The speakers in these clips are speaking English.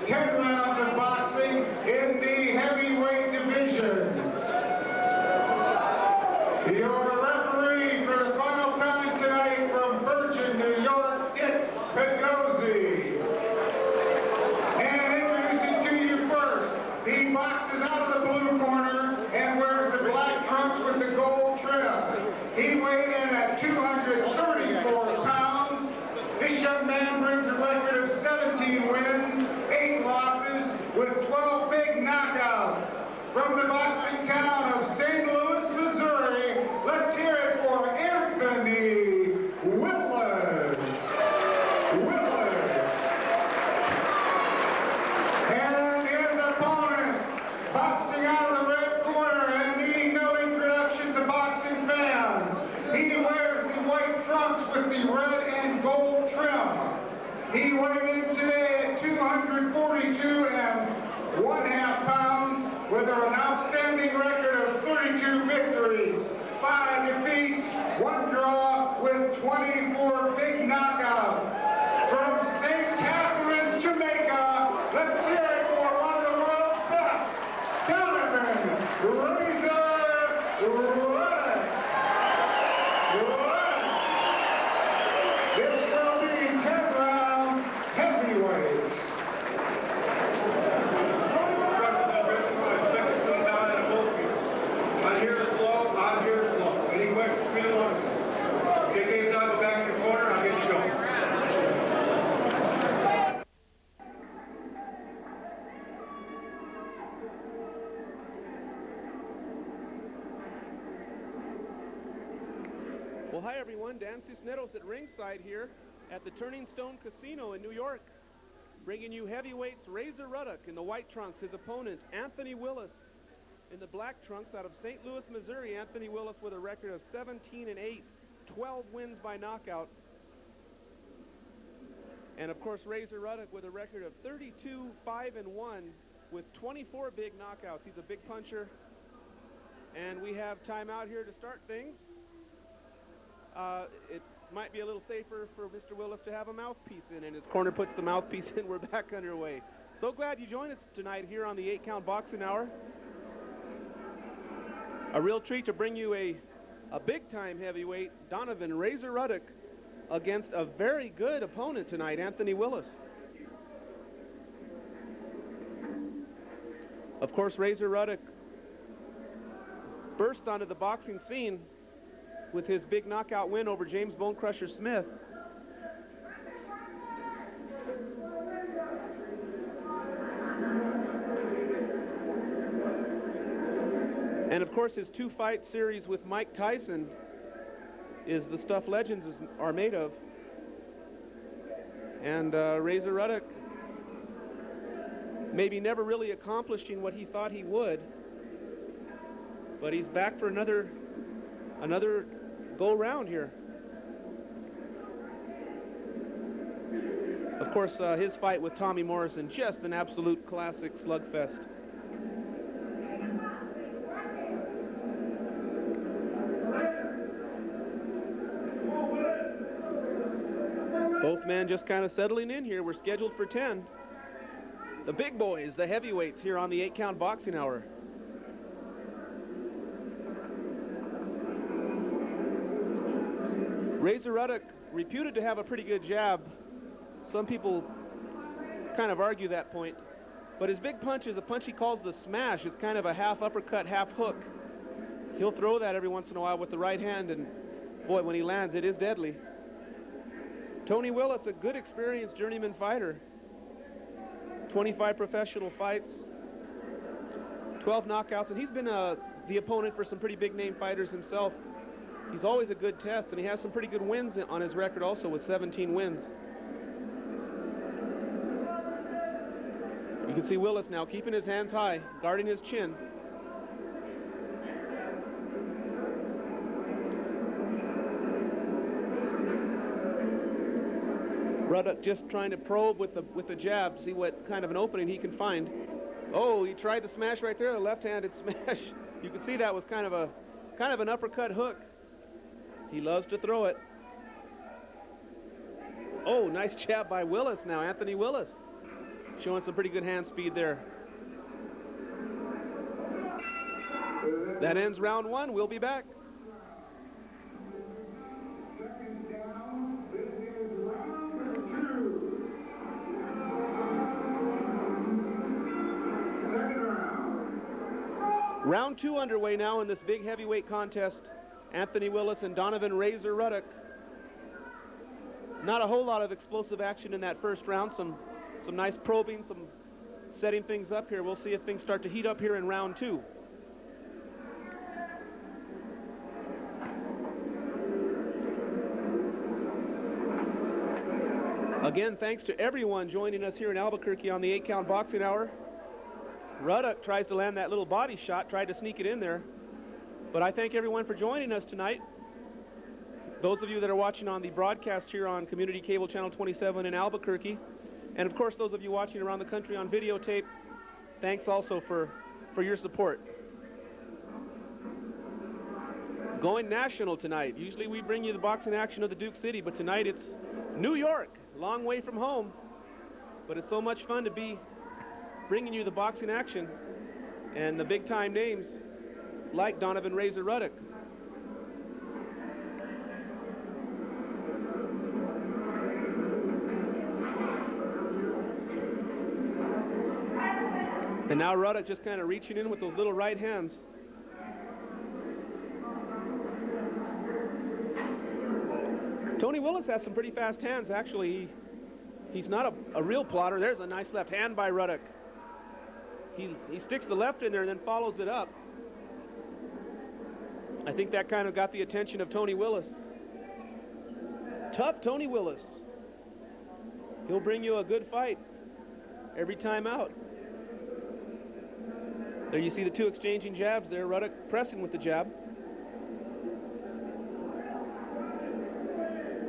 10 rounds of boxing in the heavyweight division. Your referee for the final time tonight from Virgin, New York, Dick Pedgozzi. And introducing to you first, he boxes out of the blue corner and wears the black trunks with the gold trim. He weighed in at 234 pounds. This young man brings a record of 17 wins, 8 losses, with 12 big knockouts. From the boxing town of St. Louis, Missouri, let's hear it for Anthony Willis. And his opponent, boxing out of the red corner and needing no introduction to boxing fans. He wears the white trunks with the red and gold trim. He weighed in today at 242 1/2 pounds with an outstanding record of 32 victories, 5 defeats, 1 draw with 24 big knockouts. From St. Catharines, Jamaica, let's hear it for one of the world's best, Donovan Ruddock. This will be 10 rounds heavyweights. I'm here to slow. Any questions for you? Get games out, go back in the corner, I'll get you going. Well, hi everyone, Dan Cisneros at ringside here at the Turning Stone Casino in New York, bringing you heavyweights Razor Ruddock in the white trunks, his opponent Anthony Willis in the black trunks out of St. Louis, Missouri. Anthony Willis with a record of 17-8, 12 wins by knockout. And of course Razor Ruddock with a record of 32-5-1 with 24 big knockouts. He's a big puncher. And we have time out here to start things. It might be a little safer for Mr. Willis to have a mouthpiece in, and his corner puts the mouthpiece in. We're back underway. So glad you joined us tonight here on the 8-Count Boxing Hour. A real treat to bring you a big-time heavyweight, Donovan Razor Ruddock, against a very good opponent tonight, Anthony Willis. Of course, Razor Ruddock burst onto the boxing scene with his big knockout win over James Bone Crusher Smith. And of course his 2-fight series with Mike Tyson is the stuff legends are made of. And Razor Ruddock maybe never really accomplishing what he thought he would, but he's back for another go round here. Of course, his fight with Tommy Morrison, just an absolute classic slugfest. Both men just kind of settling in here. We're scheduled for 10. The big boys, the heavyweights here on the 8-Count Boxing Hour. Razor Ruddock, reputed to have a pretty good jab. Some people kind of argue that point. But his big punch is a punch he calls the smash. It's kind of a half uppercut, half hook. He'll throw that every once in a while with the right hand, and boy, when he lands, it is deadly. Tony Willis, a good experienced journeyman fighter. 25 professional fights, 12 knockouts, and he's been the opponent for some pretty big name fighters himself. He's always a good test, and he has some pretty good wins on his record also with 17 wins. You can see Willis now keeping his hands high, guarding his chin. Ruddock just trying to probe with the jab, see what kind of an opening he can find. Oh, he tried to smash right there, a left-handed smash. You can see that was kind of an uppercut hook. He loves to throw it. Oh, nice jab by Willis now, Anthony Willis. Showing some pretty good hand speed there. That ends round one. We'll be back. Round two underway now in this big heavyweight contest. Anthony Willis and Donovan "Razor" Ruddock. Not a whole lot of explosive action in that first round. Some nice probing, some setting things up here. We'll see if things start to heat up here in round two. Again, thanks to everyone joining us here in Albuquerque on the 8-Count Boxing Hour. Ruddock tries to land that little body shot, tried to sneak it in there. But I thank everyone for joining us tonight. Those of you that are watching on the broadcast here on Community Cable Channel 27 in Albuquerque, and of course those of you watching around the country on videotape, thanks also for your support. Going national tonight. Usually we bring you the boxing action of the Duke City, but tonight it's New York, long way from home. But it's so much fun to be bringing you the boxing action and the big time names like Donovan "Razor" Ruddock. And now Ruddock just kind of reaching in with those little right hands. Tony Willis has some pretty fast hands, actually. He's not a real plotter. There's a nice left hand by Ruddock. He sticks the left in there and then follows it up. I think that kind of got the attention of Tony Willis. Tough Tony Willis. He'll bring you a good fight every time out. There you see the two exchanging jabs there. Ruddock pressing with the jab.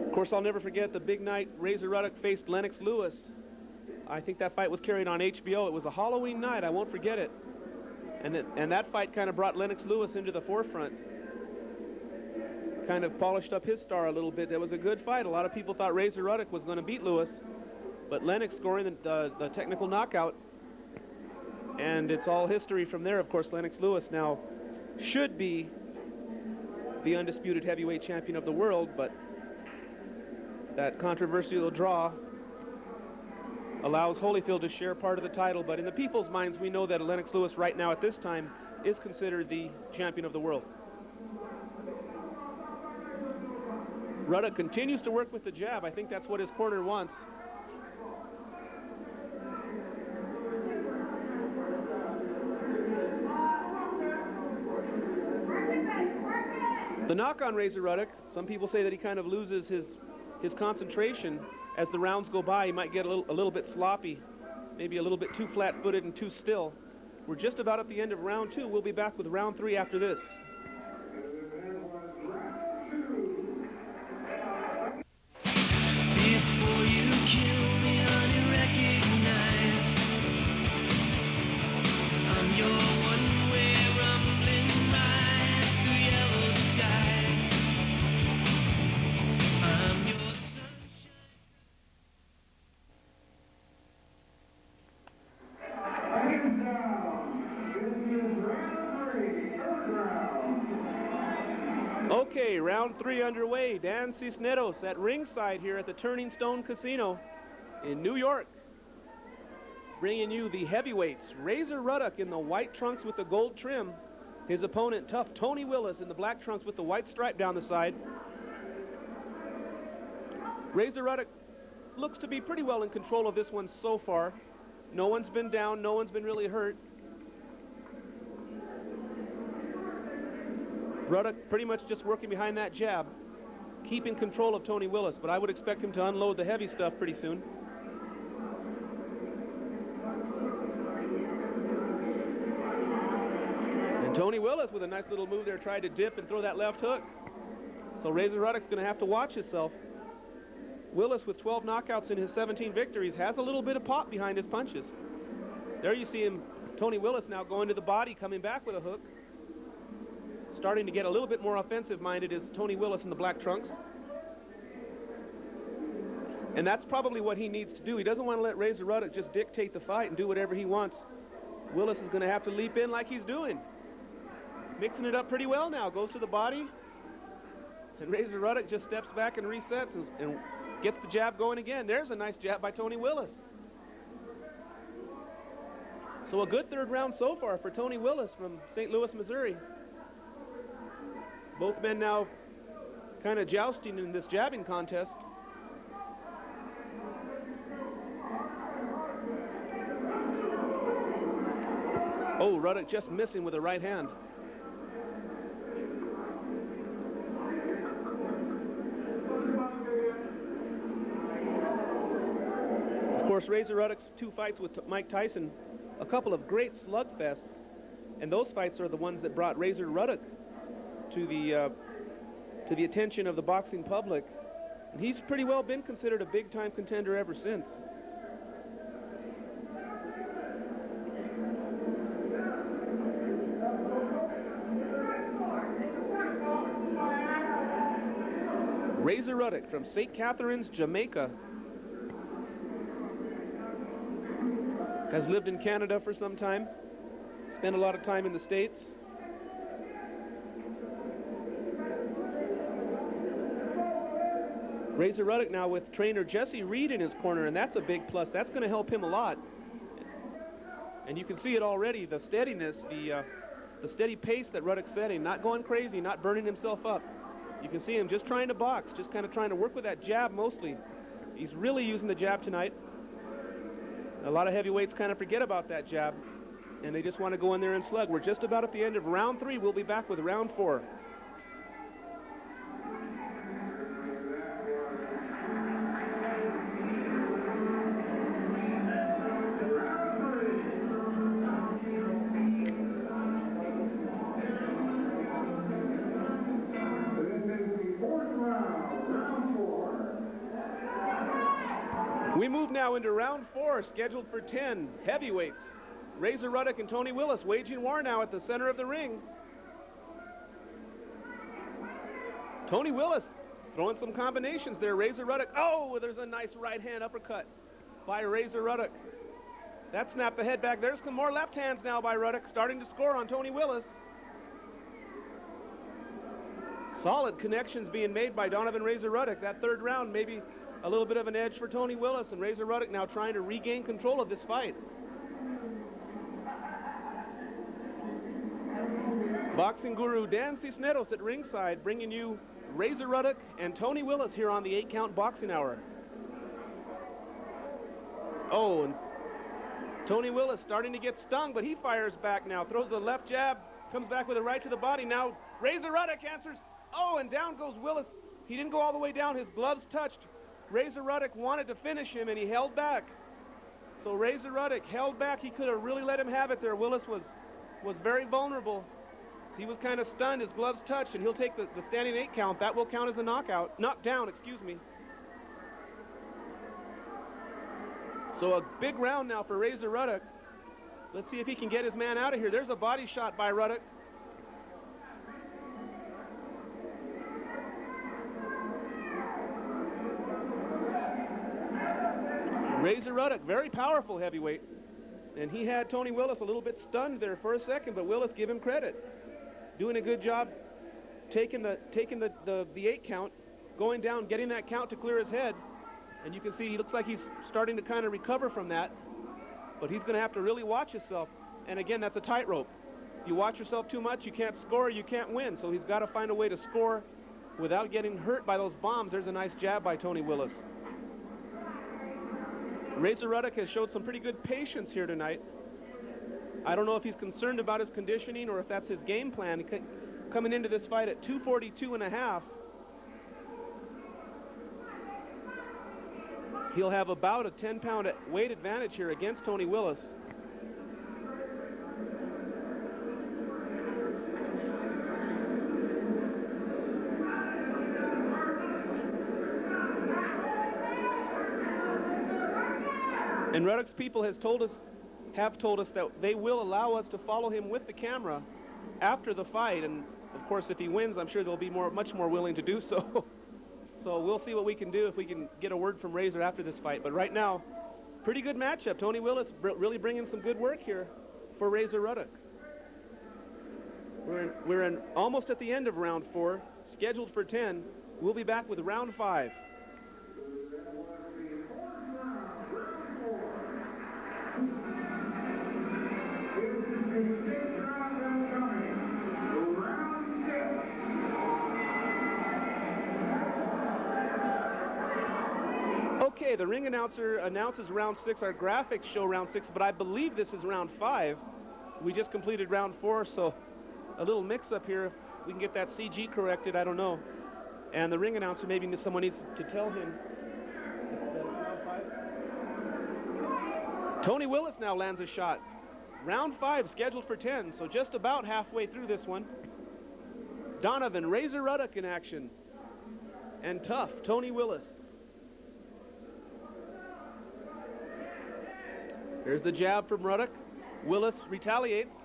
Of course, I'll never forget the big night Razor Ruddock faced Lennox Lewis. I think that fight was carried on HBO. It was a Halloween night. I won't forget it. And that fight kind of brought Lennox Lewis into the forefront. Kind of polished up his star a little bit. It was a good fight. A lot of people thought Razor Ruddock was going to beat Lewis, but Lennox scoring the technical knockout. And it's all history from there. Of course, Lennox Lewis now should be the undisputed heavyweight champion of the world, but that controversial draw allows Holyfield to share part of the title. But in the people's minds, we know that Lennox Lewis right now at this time is considered the champion of the world. Ruddock continues to work with the jab. I think that's what his corner wants. The knock on Razor Ruddock, some people say that he kind of loses his concentration as the rounds go by. He might get a little bit sloppy, maybe a little bit too flat-footed and too still. We're just about at the end of round two. We'll be back with round three after this. Before you kill me, honey, recognize I'm your one-way rumbling ride through yellow skies. I'm your sunshine. Hands down. This is round three, third round. Okay, round three underway. Dan Cisneros at ringside here at the Turning Stone Casino in New York, bringing you the heavyweights. Razor Ruddock in the white trunks with the gold trim. His opponent, tough Tony Willis, in the black trunks with the white stripe down the side. Razor Ruddock looks to be pretty well in control of this one so far. No one's been down, no one's been really hurt. Ruddock pretty much just working behind that jab, keeping control of Tony Willis, but I would expect him to unload the heavy stuff pretty soon. And Tony Willis with a nice little move there tried to dip and throw that left hook. So Razor Ruddock's going to have to watch himself. Willis, with 12 knockouts in his 17 victories, has a little bit of pop behind his punches. There you see him, Tony Willis, now going to the body, coming back with a hook. Starting to get a little bit more offensive-minded is Tony Willis in the black trunks. And that's probably what he needs to do. He doesn't want to let Razor Ruddock just dictate the fight and do whatever he wants. Willis is going to have to leap in like he's doing. Mixing it up pretty well now. Goes to the body. And Razor Ruddock just steps back and resets and gets the jab going again. There's a nice jab by Tony Willis. So a good third round so far for Tony Willis from St. Louis, Missouri. Both men now kind of jousting in this jabbing contest. Oh, Ruddock just missing with a right hand. Of course, Razor Ruddock's 2 fights with Mike Tyson, a couple of great slugfests, and those fights are the ones that brought Razor Ruddock to the attention of the boxing public. And he's pretty well been considered a big-time contender ever since. Razor Ruddock from St. Catharines, Jamaica. Has lived in Canada for some time. Spent a lot of time in the States. Razor Ruddock now with trainer Jesse Reed in his corner, and that's a big plus. That's going to help him a lot. And you can see it already, the steadiness, the steady pace that Ruddock's setting, not going crazy, not burning himself up. You can see him just trying to box, just kind of trying to work with that jab mostly. He's really using the jab tonight. A lot of heavyweights kind of forget about that jab, and they just want to go in there and slug. We're just about at the end of round 3. We'll be back with round 4. We move now into round 4, scheduled for 10 heavyweights. Razor Ruddock and Tony Willis waging war now at the center of the ring. Tony Willis throwing some combinations there. Razor Ruddock, oh, there's a nice right hand uppercut by Razor Ruddock. That snapped the head back. There's some more left hands now by Ruddock, starting to score on Tony Willis. Solid connections being made by Donovan Razor Ruddock. That third round, maybe a little bit of an edge for Tony Willis, and Razor Ruddock now trying to regain control of this fight. Boxing guru Dan Cisneros at ringside, bringing you Razor Ruddock and Tony Willis here on the 8-Count Boxing Hour. Oh, and Tony Willis starting to get stung, but he fires back now. Throws a left jab, comes back with a right to the body. Now Razor Ruddock answers. Oh, and down goes Willis. He didn't go all the way down. His gloves touched. Razor Ruddock wanted to finish him, and he held back. So Razor Ruddock held back. He could have really let him have it there. Willis was very vulnerable. He was kind of stunned. His gloves touched, and he'll take the standing 8 count. That will count as a knockout. Knockdown, excuse me. So a big round now for Razor Ruddock. Let's see if he can get his man out of here. There's a body shot by Ruddock. Razor Ruddock, very powerful heavyweight. And he had Tony Willis a little bit stunned there for a second, but Willis, give him credit. Doing a good job taking the 8 count, going down, getting that count to clear his head. And you can see he looks like he's starting to kind of recover from that. But he's going to have to really watch himself. And again, that's a tightrope. If you watch yourself too much, you can't score, you can't win. So he's got to find a way to score without getting hurt by those bombs. There's a nice jab by Tony Willis. Razor Ruddock has showed some pretty good patience here tonight. I don't know if he's concerned about his conditioning or if that's his game plan. Coming into this fight at 242.5. He'll have about a 10-pound weight advantage here against Tony Willis. And Ruddock's people have told us that they will allow us to follow him with the camera after the fight. And of course, if he wins, I'm sure they'll be much more willing to do so. So we'll see what we can do if we can get a word from Razor after this fight. But right now, pretty good matchup. Tony Willis really bringing some good work here for Razor Ruddock. We're in almost at the end of round 4, scheduled for 10. We'll be back with round 5. Okay, the ring announcer announces round 6. Our graphics show round 6, but I believe this is round 5. We just completed round 4, so a little mix-up here. If we can get that CG corrected, I don't know. And the ring announcer, maybe someone needs to tell him. Tony Willis now lands a shot. Round 5 scheduled for 10, so just about halfway through this one. Donovan, Razor Ruddock in action. And tough, Tony Willis. There's the jab from Ruddock. Willis retaliates.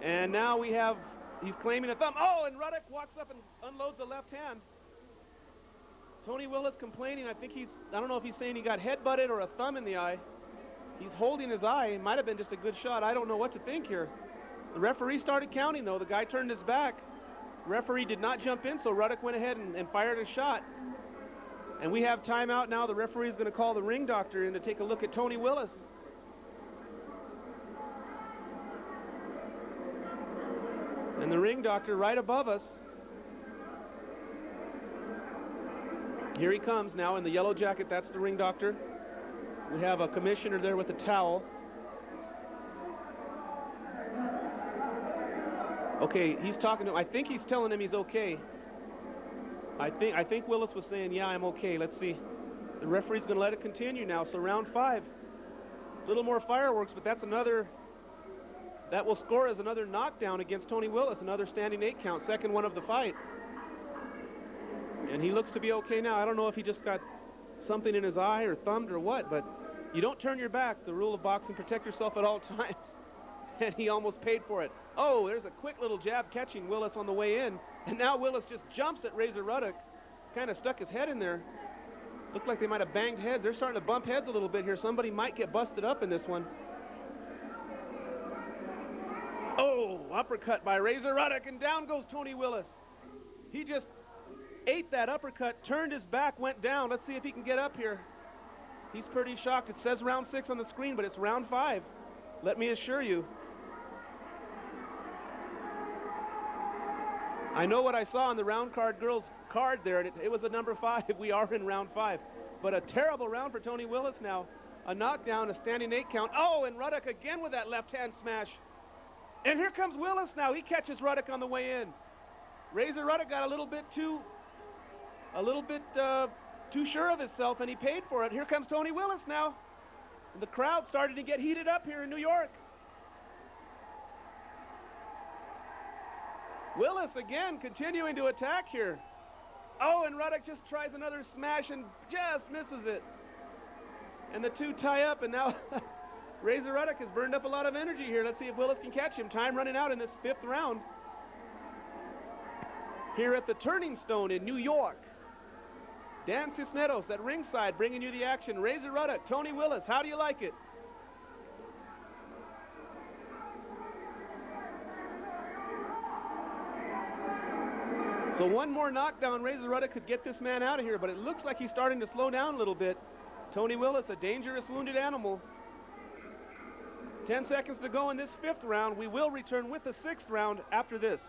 And now he's claiming a thumb. Oh, and Ruddock walks up and unloads the left hand. Tony Willis complaining. I don't know if he's saying he got head-butted or a thumb in the eye. He's holding his eye. It might have been just a good shot. I don't know what to think here. The referee started counting, though. The guy turned his back. The referee did not jump in, so Ruddock went ahead and fired a shot. And we have timeout now. The referee is going to call the ring doctor in to take a look at Tony Willis. And the ring doctor right above us. Here he comes now in the yellow jacket. That's the ring doctor. We have a commissioner there with a towel. Okay, he's talking to him. I think he's telling him he's okay. I think Willis was saying, yeah, I'm okay. Let's see. The referee's going to let it continue now. So round 5. A little more fireworks, but that will score as another knockdown against Tony Willis, another standing 8 count, second one of the fight. And he looks to be okay now. I don't know if he just got something in his eye or thumbed or what, but you don't turn your back. The rule of boxing, protect yourself at all times. And he almost paid for it. Oh, there's a quick little jab catching Willis on the way in. And now Willis just jumps at Razor Ruddock. Kind of stuck his head in there. Looked like they might have banged heads. They're starting to bump heads a little bit here. Somebody might get busted up in this one. Oh, uppercut by Razor Ruddock, and down goes Tony Willis. He just ate that uppercut, turned his back, went down. Let's see if he can get up here. He's pretty shocked. It says round 6 on the screen, but it's round 5. Let me assure you. I know what I saw on the round card girls card there, and it was a number 5. We are in round 5. But a terrible round for Tony Willis now. A knockdown, a standing 8 count. Oh, and Ruddock again with that left hand smash. And here comes Willis now. He catches Ruddock on the way in. Razor Ruddock got a little bit too sure of himself, and he paid for it. Here comes Tony Willis now. The crowd started to get heated up here in New York. Willis again continuing to attack here. Oh, and Ruddock just tries another smash and just misses it. And the two tie up, and now Razor Ruddock has burned up a lot of energy here. Let's see if Willis can catch him. Time running out in this 5th round. Here at the Turning Stone in New York. Dan Cisneros at ringside bringing you the action. Razor Ruddock, Tony Willis, how do you like it? So one more knockdown, Razor Ruddock could get this man out of here, but it looks like he's starting to slow down a little bit. Tony Willis, a dangerous wounded animal. 10 seconds to go in this 5th round. We will return with the 6th round after this.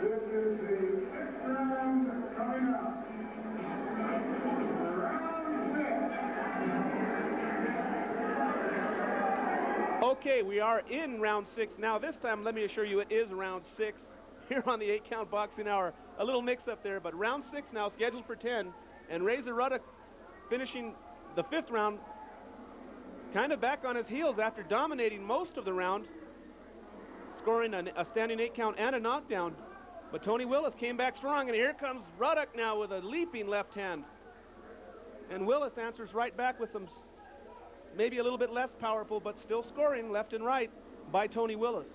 This is the 6th round coming up. Okay, we are in round 6 now. This time, let me assure you, it is round 6 here on the 8 Count Boxing Hour. A little mix-up there, but round 6 now, scheduled for 10. And Razor Ruddock finishing the 5th round kind of back on his heels after dominating most of the round, scoring a standing 8 count and a knockdown. But Tony Willis came back strong, and here comes Ruddock now with a leaping left hand. And Willis answers right back with some maybe a little bit less powerful, but still scoring left and right by Tony Willis.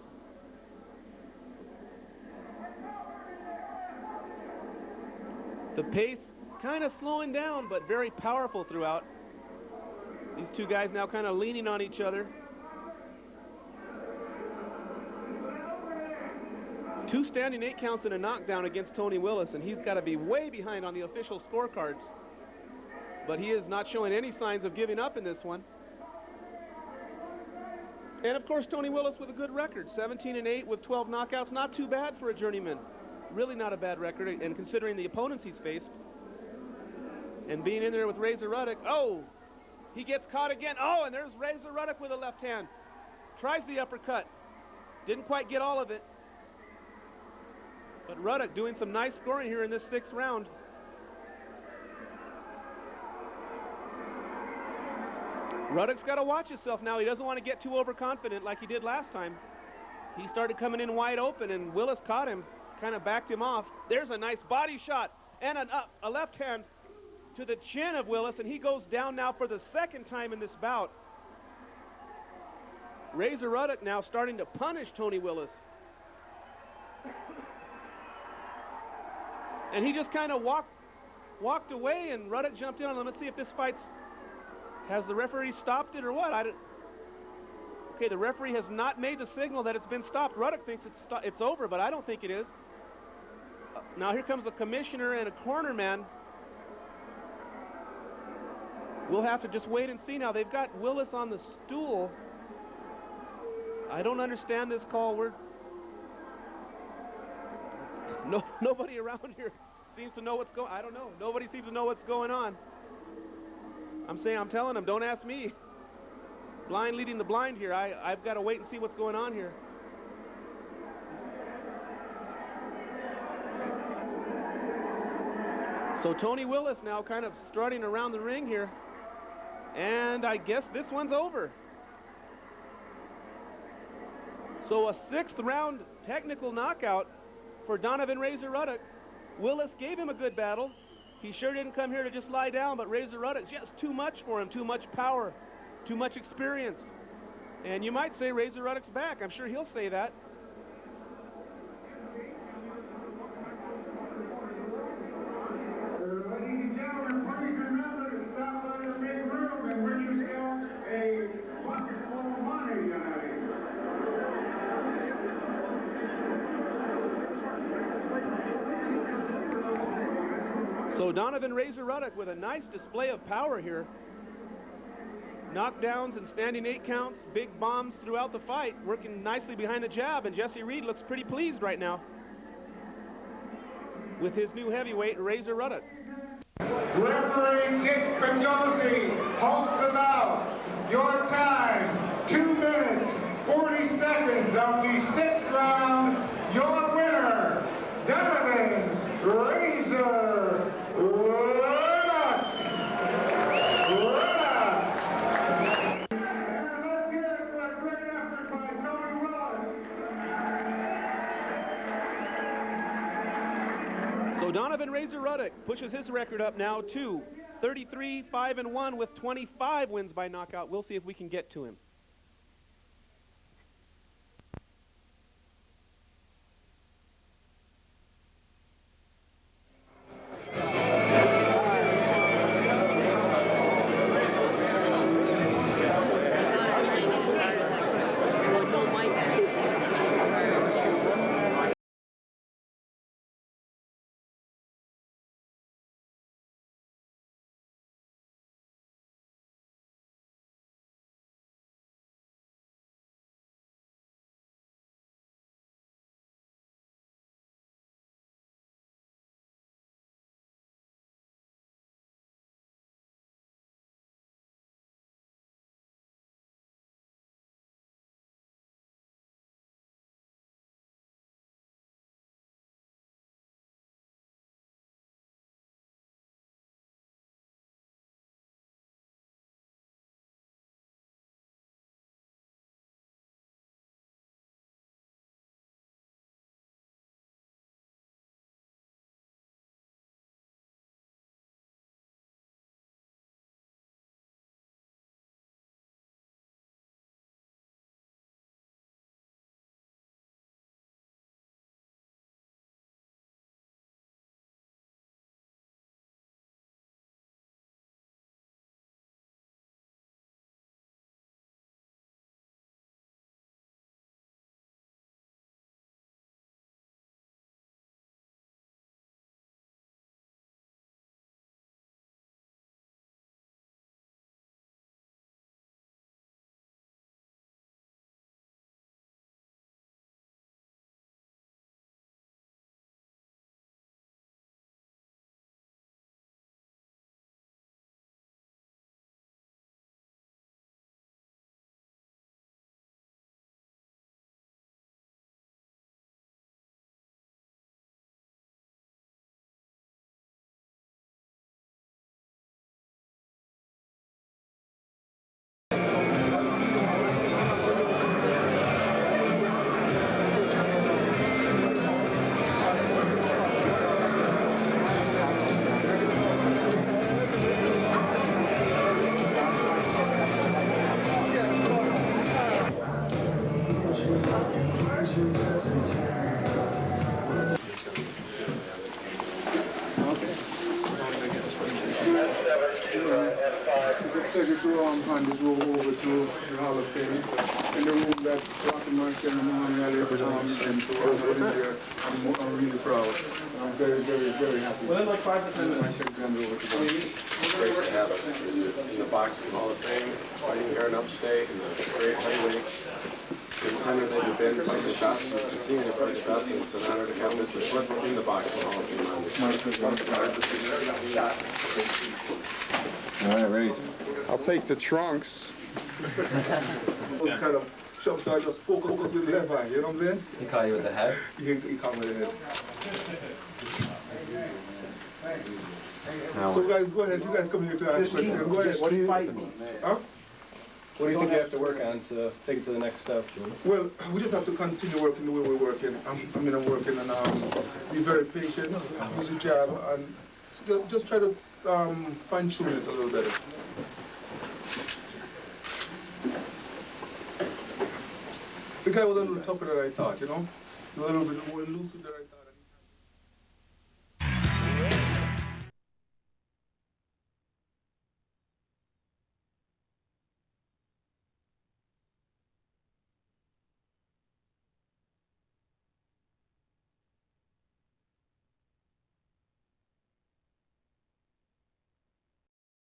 The pace kind of slowing down, but very powerful throughout. These two guys now kind of leaning on each other. 2 standing 8 counts and a knockdown against Tony Willis, and he's got to be way behind on the official scorecards. But he is not showing any signs of giving up in this one. And of course, Tony Willis with a good record, 17-8 with 12 knockouts. Not too bad for a journeyman. Really not a bad record, and considering the opponents he's faced. And being in there with Razor Ruddock. Oh, he gets caught again. Oh, and there's Razor Ruddock with a left hand. Tries the uppercut. Didn't quite get all of it. But Ruddock doing some nice scoring here in this 6th round. Ruddock's got to watch himself now. He doesn't want to get too overconfident like he did last time. He started coming in wide open, and Willis caught him, kind of backed him off. There's a nice body shot and a left hand to the chin of Willis, and he goes down now for the 2nd time in this bout. Razor Ruddock now starting to punish Tony Willis. And he just kind of walked away, and Ruddock jumped in on him. Let's see if this fight's... Has the referee stopped it or what? Okay, the referee has not made the signal that it's been stopped. Ruddock thinks it's over, but I don't think it is. Now here comes a commissioner and a corner man. We'll have to just wait and see now. They've got Willis on the stool. I don't understand this call. Nobody around here seems to know what's going on. I don't know. Nobody seems to know what's going on. I'm telling them, don't ask me. Blind leading the blind here. I've got to wait and see what's going on here. So Tony Willis now kind of strutting around the ring here. And I guess this one's over. So a 6th round technical knockout for Donovan Razor Ruddock. Willis gave him a good battle. He sure didn't come here to just lie down, but Razor Ruddock, just too much for him, too much power, too much experience. And you might say Razor Ruddock's back. I'm sure he'll say that. Ladies and gentlemen, please remember to stop by the big room and win yourself a bucket full of money tonight. So Donovan Razor Ruddock with a nice display of power here. Knockdowns and standing 8 counts, big bombs throughout the fight, working nicely behind the jab, and Jesse Reed looks pretty pleased right now with his new heavyweight, Razor Ruddock. Referee Dick Pedozzi halts the bout. Your time, 2 minutes, 40 seconds of the 6th round. Your winner, Donovan Razor Ruddock. Let's hear it for a great effort by Tony Willis. So Donovan Razor Ruddock pushes his record up now to 33-5-1 with 25 wins by knockout. We'll see if we can get to him. to hand this room over to the Hall of Fame. In the room that Rocky Martin and Muhammad Ali and so on there. I'm really proud. I'm very, very, very happy. Within like 5 to 10 minutes. I take John over to them. It's great to have it in the Boxing Hall of Fame, fighting here in upstate, in the great heavyweight. Contender that you've been, fighting the best, and continue to fight the best, and it's an honor to have Mr. Clifford in the Boxing Hall of Fame on this. All right, ready. I'll take the trunks. Kind of shove, so I just focus with the left eye, you know what I'm saying? He caught you with the head? He caught me with the head. Now, So guys, go ahead. You guys come here to ask questions. Go ahead. What do you fighting? Huh? What do you think you have to work on to take it to the next step? Well, we just have to continue working the way we're working. I'm working and be very patient, use the jab, and just try to fine-tune it a little better. The guy was a little tougher than I thought, you know? A little bit more elusive than I